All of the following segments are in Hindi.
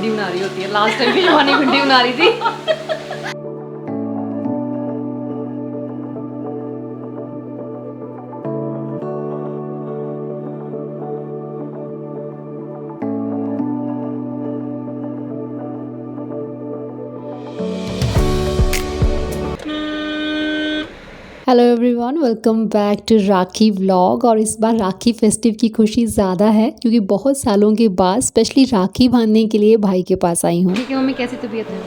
भिंडी बना रही होती है। लास्ट टाइम भी शिवानी भिंडी बना रही थी। Hello everyone, welcome back to Rakhi vlog. और इस बार राखी फेस्टिव की खुशी ज़्यादा है क्योंकि बहुत सालों के बाद स्पेशली राखी बांधने के लिए भाई के पास आई हूँ। ठीक है मम्मी, कैसी तबीयत है?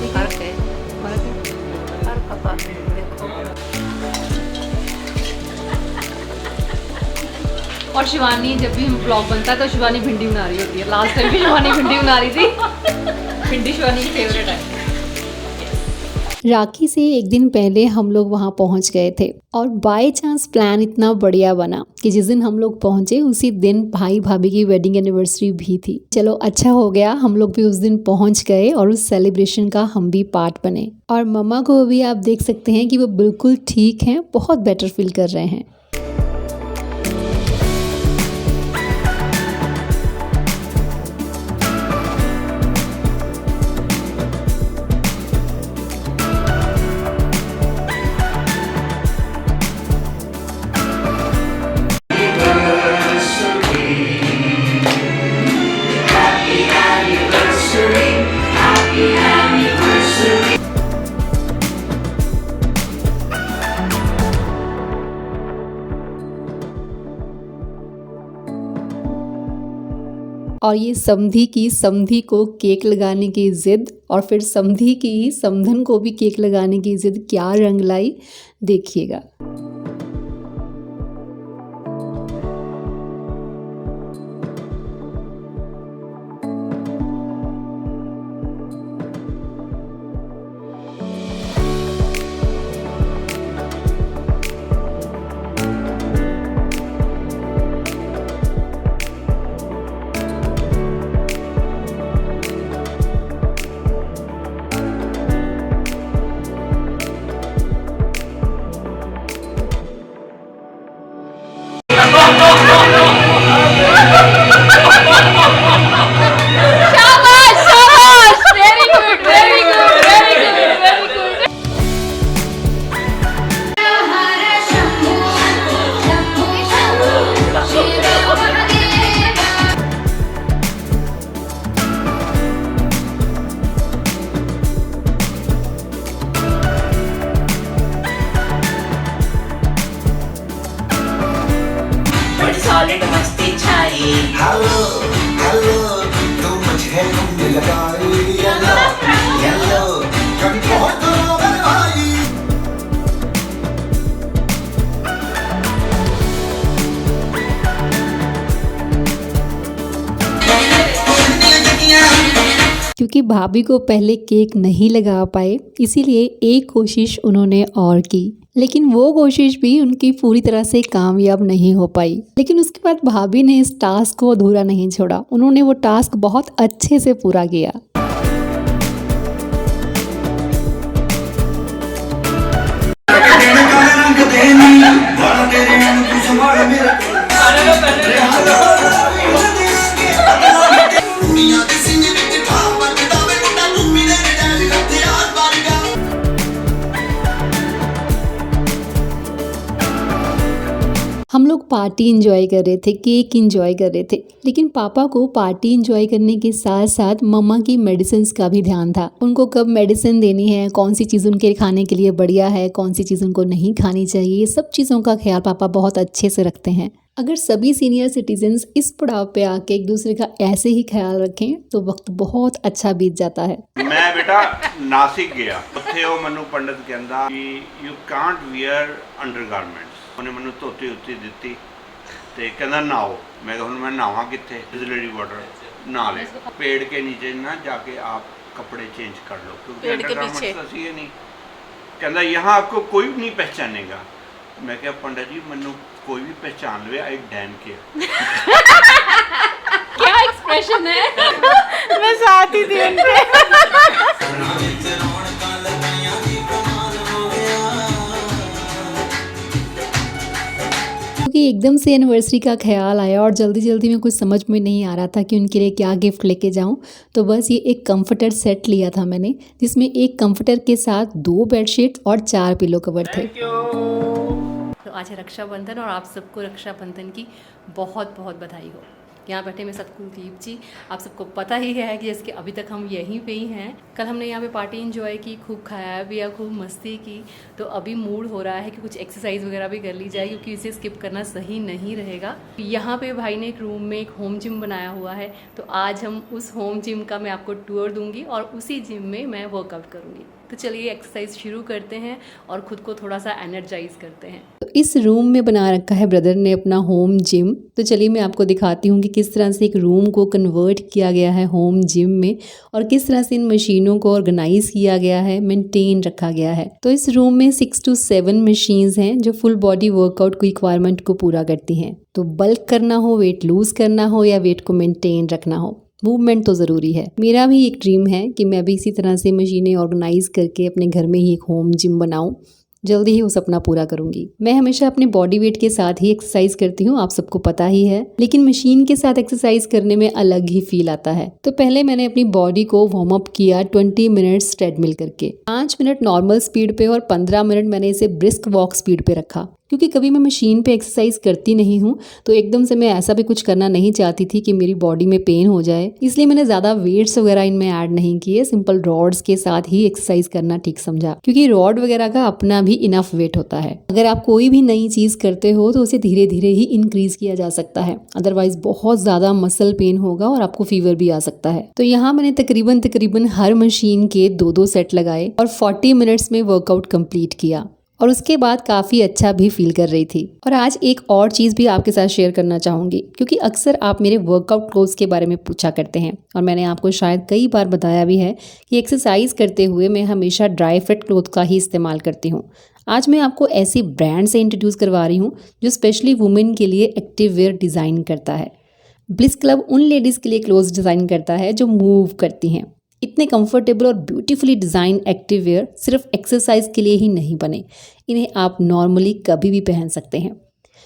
फर्क है, और शिवानी जब भी हम व्लॉग बनता है तो शिवानी भिंडी बना रही होती है। लास्ट टाइम भी शिवानी भिंडी बना रही थी। भिंडी शिवानी की फेवरेट है। राखी से एक दिन पहले हम लोग वहाँ पहुँच गए थे और बाय चांस प्लान इतना बढ़िया बना कि जिस दिन हम लोग पहुँचे उसी दिन भाई भाभी की वेडिंग एनिवर्सरी भी थी। चलो अच्छा हो गया, हम लोग भी उस दिन पहुँच गए और उस सेलिब्रेशन का हम भी पार्ट बने। और मम्मा को भी आप देख सकते हैं कि वो बिल्कुल ठीक हैं, बहुत बेटर फील कर रहे हैं। और ये समधी को केक लगाने की जिद, और फिर समधी की ही समधन को भी केक लगाने की जिद क्या रंग लाई, देखिएगा। सॉलिड मस्ती छाई। हेलो हेलो तू मुझे घूमने लगाई। येलो येलो कभी बहुत रोवन भाई। क्योंकि भाभी को पहले केक नहीं लगा पाए इसीलिए एक कोशिश उन्होंने और की, लेकिन वो कोशिश भी उनकी पूरी तरह से कामयाब नहीं हो पाई। लेकिन उसके बाद भाभी ने इस टास्क को अधूरा नहीं छोड़ा, उन्होंने वो टास्क बहुत अच्छे से पूरा किया। हम लोग पार्टी इंजॉय कर रहे थे, केक इंजॉय कर रहे थे, लेकिन पापा को पार्टी इंजॉय करने के साथ साथ मम्मा की मेडिसिन का भी ध्यान था। उनको कब मेडिसिन देनी है, कौन सी चीज़ उनके खाने के लिए बढ़िया है, कौन सी चीज़ उनको नहीं खानी चाहिए, ये सब चीज़ों का ख्याल पापा बहुत अच्छे से रखते हैं। अगर सभी सीनियर सिटीजन्स इस पड़ाव पे आके एक दूसरे का ऐसे ही ख्याल रखें तो वक्त बहुत अच्छा बीत जाता है। मैं बेटा नासिक गया, उत्थे वो मैनू पंडित कहंदा कि यू कांट वियर अंडरगारमेंट्स। ਉਹਨੇ ਮੈਨੂੰ ਧੋਤੀ ਉੱਤੀ ਦਿੱਤੀ ਤੇ ਕਹਿੰਦਾ ਨਹਾਓ। मैं कहा मैं नहावा कितने, बिजलरी वाटर नहा ले, पेड़ के नीचे ना जाके आप कपड़े चेंज कर लो क्योंकि अंडरगारमेंट्स तो सी नहीं। कहता यहाँ आपको कोई भी नहीं पहचानेगा। मैं क्या पंडित जी मैनू कोई भी पहचान ले, आई डैम के क्या एक्सप्रेशन है। मैं साथ ही थी उनके। क्योंकि क्योंकि एकदम से एनिवर्सरी का ख्याल आया और जल्दी जल्दी में कुछ समझ में नहीं आ रहा था कि उनके लिए क्या गिफ्ट लेके जाऊं। तो बस ये एक कंफर्टर सेट लिया था मैंने, जिसमें एक कंफर्टर के साथ 2 बेडशीट और 4 पिलो कवर थे। तो आज है रक्षाबंधन और आप सबको रक्षाबंधन की बहुत बहुत बधाई हो। यहाँ बैठे में सतकुलदीप जी, आप सबको पता ही है कि जैसे कि अभी तक हम यहीं पे ही हैं। कल हमने यहाँ पे पार्टी एंजॉय की, खूब खाया भी, खूब मस्ती की। तो अभी मूड हो रहा है कि कुछ एक्सरसाइज वगैरह भी कर ली जाए, क्योंकि इसे स्किप करना सही नहीं रहेगा। यहाँ पे भाई ने एक रूम में एक होम जिम बनाया हुआ है, तो आज हम उस होम जिम का मैं आपको टूर दूंगी और उसी जिम में मैं वर्कआउट करूँगी। तो चलिए एक्सरसाइज शुरू करते हैं और खुद को थोड़ा सा एनर्जाइज करते हैं। तो इस रूम में बना रखा है ब्रदर ने अपना होम जिम। तो चलिए मैं आपको दिखाती हूँ कि किस तरह से एक रूम को कन्वर्ट किया गया है होम जिम में और किस तरह से इन मशीनों को ऑर्गेनाइज किया गया है, मेंटेन रखा गया है। तो इस रूम में 6 to 7 मशीन्स हैं जो फुल बॉडी वर्कआउट की रिक्वायरमेंट को पूरा करती हैं। तो बल्क करना हो, वेट लूज करना हो या वेट को मेंटेन रखना हो, मूवमेंट तो ज़रूरी है। मेरा भी एक ड्रीम है कि मैं भी इसी तरह से मशीनें ऑर्गेनाइज करके अपने घर में ही एक होम जिम बनाऊं। जल्दी ही वो सपना पूरा करूंगी। मैं हमेशा अपने बॉडी वेट के साथ ही एक्सरसाइज करती हूँ, आप सबको पता ही है, लेकिन मशीन के साथ एक्सरसाइज करने में अलग ही फील आता है। तो पहले मैंने अपनी बॉडी को वार्म अप किया 20 मिनट्स ट्रेडमिल करके, 5 मिनट नॉर्मल स्पीड पे और 15 मिनट मैंने इसे ब्रिस्क वॉक स्पीड पे रखा। क्योंकि कभी मैं मशीन पे एक्सरसाइज करती नहीं हूँ, तो एकदम से मैं ऐसा भी कुछ करना नहीं चाहती थी कि मेरी बॉडी में पेन हो जाए, इसलिए मैंने ज़्यादा वेट्स वगैरह इनमें ऐड नहीं किए। सिंपल रॉड्स के साथ ही एक्सरसाइज करना ठीक समझा, क्योंकि रॉड वगैरह का अपना भी इनफ वेट होता है। अगर आप कोई भी नई चीज़ करते हो तो उसे धीरे धीरे ही इंक्रीज किया जा सकता है, अदरवाइज बहुत ज़्यादा मसल पेन होगा और आपको फीवर भी आ सकता है। तो यहाँ मैंने तकरीबन हर मशीन के 2-2 सेट लगाए और 40 मिनट्स में वर्कआउट कंप्लीट किया और उसके बाद काफ़ी अच्छा भी फील कर रही थी। और आज एक और चीज़ भी आपके साथ शेयर करना चाहूँगी, क्योंकि अक्सर आप मेरे वर्कआउट क्लोथ्स के बारे में पूछा करते हैं और मैंने आपको शायद कई बार बताया भी है कि एक्सरसाइज करते हुए मैं हमेशा ड्राई फिट क्लोथ का ही इस्तेमाल करती हूँ। आज मैं आपको ऐसी ब्रांड से इंट्रोड्यूस करवा रही हूँ जो स्पेशली वुमेन के लिए एक्टिव वेयर डिज़ाइन करता है। ब्लिस क्लब उन लेडीज़ के लिए क्लोथ्स डिज़ाइन करता है जो मूव करती हैं। इतने कंफर्टेबल और ब्यूटीफुली डिज़ाइन एक्टिव वेयर सिर्फ एक्सरसाइज के लिए ही नहीं बने, इन्हें आप नॉर्मली कभी भी पहन सकते हैं।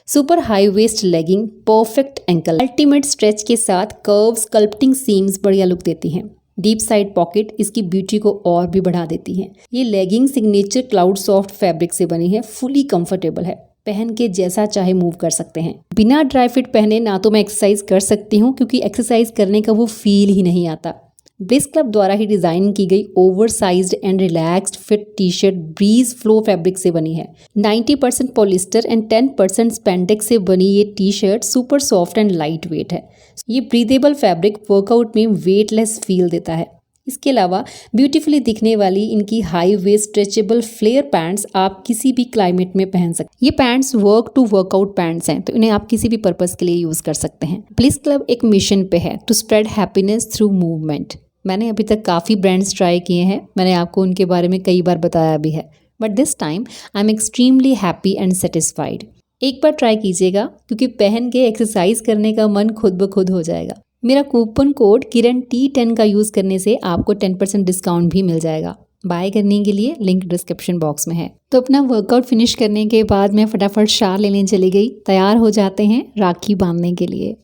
Super high waist legging, perfect ankle, ultimate stretch के साथ कर्व स्कल्पटिंग सीम्स बढ़िया लुक देती हैं। डीप साइड पॉकेट इसकी ब्यूटी को और भी बढ़ा देती हैं। ये legging signature cloud soft fabric से बनी है, फुली कंफर्टेबल है, पहन के जैसा चाहे मूव कर सकते हैं। बिना ड्राई फिट पहने ना तो मैं एक्सरसाइज कर सकती हूँ, क्योंकि एक्सरसाइज करने का वो फील ही नहीं आता। ब्लिस क्लब द्वारा ही डिज़ाइन की गई oversized and relaxed fit T shirt breeze flow fabric से बनी है। 90% पॉलिस्टर एंड 10% स्पेंडेक्स से बनी ये T shirt super soft and light weight है। ये ब्रीदेबल फैब्रिक वर्कआउट में वेटलेस फील देता है। इसके अलावा ब्यूटीफुली दिखने वाली इनकी high waist stretchable flare pants आप किसी भी क्लाइमेट में पहन सकते हैं। ये pants work to workout pants हैं, तो इन्हें आप किसी भी पर्पस के लिए यूज कर सकते हैं। ब्लिस क्लब एक मिशन पे है, to spread happiness through movement. मैंने अभी तक काफ़ी ब्रांड्स ट्राई किए हैं, मैंने आपको उनके बारे में कई बार बताया भी है, but this time I am extremely happy and satisfied. एक बार ट्राई कीजिएगा, क्योंकि पहन के एक्सरसाइज करने का मन खुद ब खुद हो जाएगा। मेरा कूपन कोड किरण T10 का यूज़ करने से आपको 10% डिस्काउंट भी मिल जाएगा। बाय करने के लिए लिंक डिस्क्रिप्शन बॉक्स में है। तो अपना वर्कआउट फिनिश करने के बाद मैं फटाफट शाल लेने चली गई। तैयार हो जाते हैं राखी बांधने के लिए।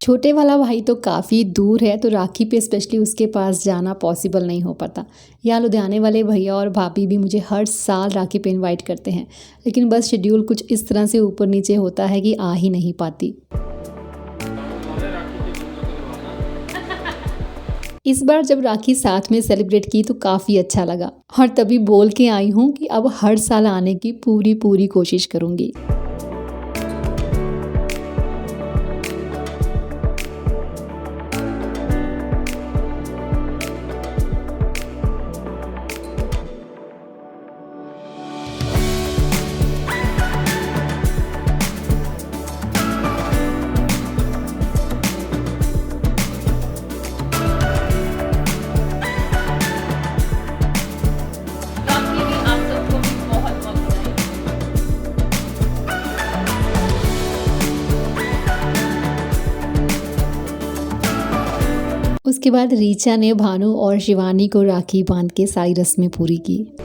छोटे वाला भाई तो काफ़ी दूर है, तो राखी पे स्पेशली उसके पास जाना पॉसिबल नहीं हो पाता। या लुधियाने वाले भैया और भाभी भी मुझे हर साल राखी पे इनवाइट करते हैं, लेकिन बस शेड्यूल कुछ इस तरह से ऊपर नीचे होता है कि आ ही नहीं पाती। इस बार जब राखी साथ में सेलिब्रेट की तो काफ़ी अच्छा लगा और तभी बोल के आई हूँ कि अब हर साल आने की पूरी कोशिश करूँगी। उसके बाद रीचा ने भानु और शिवानी को राखी बांध के सारी रस्में पूरी की।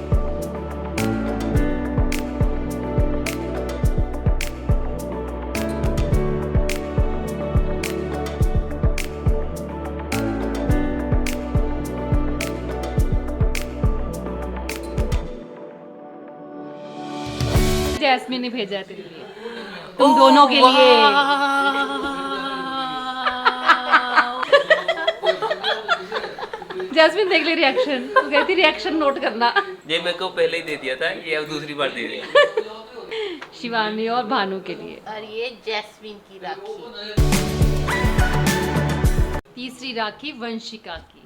जैस्मिन ने भेजा है तेरे लिए, तुम दोनों के लिए। जैस्मिन देख ले रिएक्शन, तू कहती रिएक्शन नोट करना। ये मेरे को पहले ही दे दिया था, ये अब दूसरी बार दे रही है। शिवानी और भानु के लिए। और ये जैस्मिन की राखी। तीसरी राखी वंशिका की।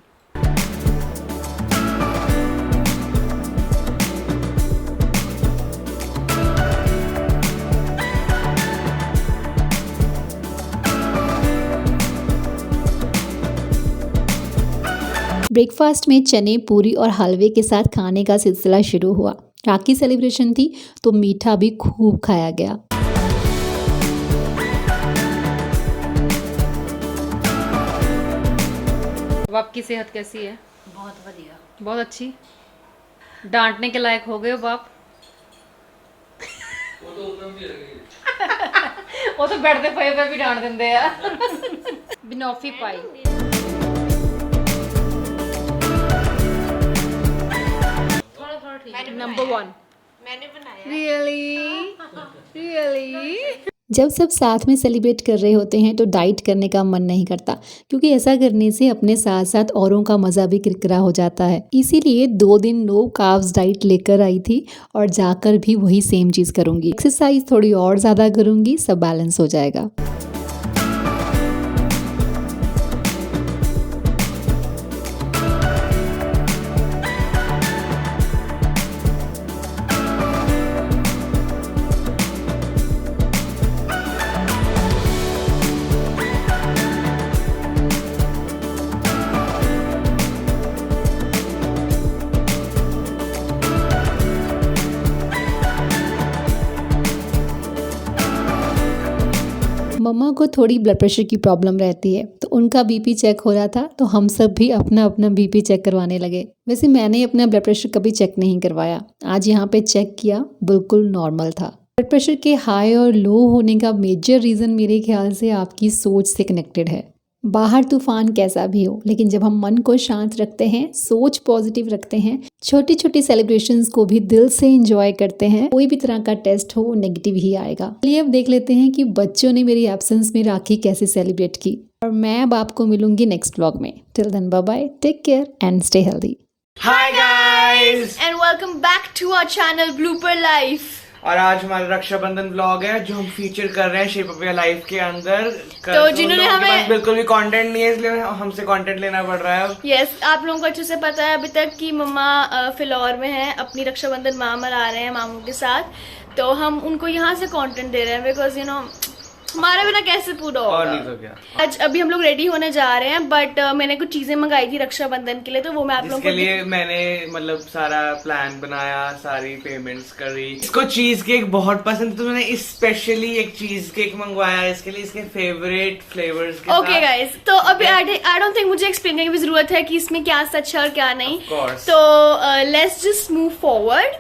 ब्रेकफास्ट में चने, पूरी और हलवे के साथ खाने का सिलसिला शुरू हुआ। राखी सेलिब्रेशन थी तो मीठा भी खूब खाया गया। अब आपकी सेहत कैसी है? बहुत बढ़िया। बहुत अच्छी। डांटने के लायक हो गए हो बाप। वो तो बैठते पे भी डांट देंगे यार। बिनॉफी पाई। नंबर 1। मैंने बनाया। रियली जब सब साथ में सेलिब्रेट कर रहे होते हैं तो डाइट करने का मन नहीं करता, क्योंकि ऐसा करने से अपने साथ साथ औरों का मज़ा भी किरकिरा हो जाता है। इसीलिए 2 दिन नो कार्ब्स डाइट लेकर आई थी और जाकर भी वही सेम चीज़ करूँगी। एक्सरसाइज थोड़ी और ज़्यादा करूँगी, सब बैलेंस हो जाएगा। मम्मा को थोड़ी ब्लड प्रेशर की प्रॉब्लम रहती है, तो उनका बीपी चेक हो रहा था, तो हम सब भी अपना अपना बीपी चेक करवाने लगे। वैसे मैंने अपना ब्लड प्रेशर कभी चेक नहीं करवाया, आज यहाँ पे चेक किया, बिल्कुल नॉर्मल था। ब्लड प्रेशर के हाई और लो होने का मेजर रीज़न मेरे ख्याल से आपकी सोच से कनेक्टेड है। बाहर तूफान कैसा भी हो, लेकिन जब हम मन को शांत रखते हैं, सोच पॉजिटिव रखते हैं, छोटी छोटी सेलिब्रेशंस को भी दिल से एंजॉय करते हैं, कोई भी तरह का टेस्ट हो नेगेटिव ही आएगा। चलिए अब देख लेते हैं कि बच्चों ने मेरी एब्सेंस में राखी कैसे सेलिब्रेट की, और मैं अब आपको मिलूंगी नेक्स्ट व्लॉग में। Till then bye bye, take care and stay healthy. Hi guys, and welcome back to our channel blooper life. और आज हमारा रक्षाबंधन व्लॉग है जो हम फीचर कर रहे हैं शेप ऑफ योर लाइफ के अंदर। तो जिन्होंने लोगों के हमें- पास बिल्कुल भी कंटेंट नहीं है, इसलिए हमसे कंटेंट लेना पड़ रहा है अब। यस, आप लोगों को अच्छे से पता है अभी तक कि मम्मा फिलौर में है, अपनी रक्षाबंधन माँ मना रहे हैं मामू के साथ, तो हम उनको यहाँ से कंटेंट दे रहे हैं बिकॉज यू नो हमारा बिना कैसे पूरा और नहीं होगा। तो क्या। आज अभी हम लोग रेडी होने जा रहे हैं, बट मैंने कुछ चीजें मंगाई थी रक्षाबंधन के लिए, तो वो मैं आप लोगों इसके को लिए मैंने मतलब सारा प्लान बनाया, सारी पेमेंट्स करी। इसको चीज केक बहुत पसंद है, तो मैंने स्पेशली एक चीज केक मंगवाया इसके लिए, इसके फेवरेट फ्लेवर्स के ओके गाइस, तो अभी आई डोंट थिंक मुझे एक्सप्लेन करने की जरूरत है कि इसमें क्या सच है और क्या नहीं। Of course. तो let's just move forward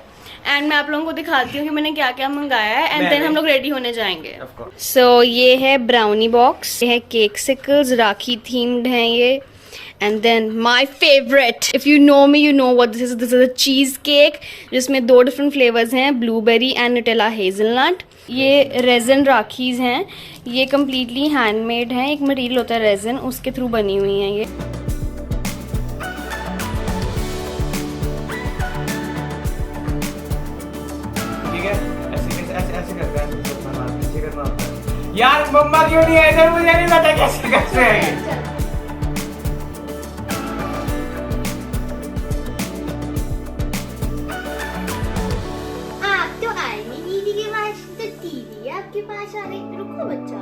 and मैं आप लोगों को दिखाती हूँ कि मैंने क्या क्या मंगाया है, एंड देन हम लोग रेडी होने जाएंगे। Of course. सो ये है ब्राउनी बॉक्स, ये है केक सिकल्स, राखी थीम्ड हैं ये, and then my favourite, if you know me you know what this is a cheese cake जिसमें 2 डिफरेंट फ्लेवर्स हैं, ब्लूबेरी एंड न्यूटेला हेजलनट। ये रेजन राखीज हैं, ये कम्प्लीटली हैंडमेड हैं, एक मटेरियल होता है रेजन, उसके थ्रू बनी हुई हैं ये। ठीक है, ऐसे करते हैं, नीचे करना होता है। यार मम्मा क्यों नहीं है इधर, मुझे नहीं पता कैसे कैसे है। आप तो आए नहीं दीदी के पास, तो दीदी आपके पास आ गई। रुको बच्चा,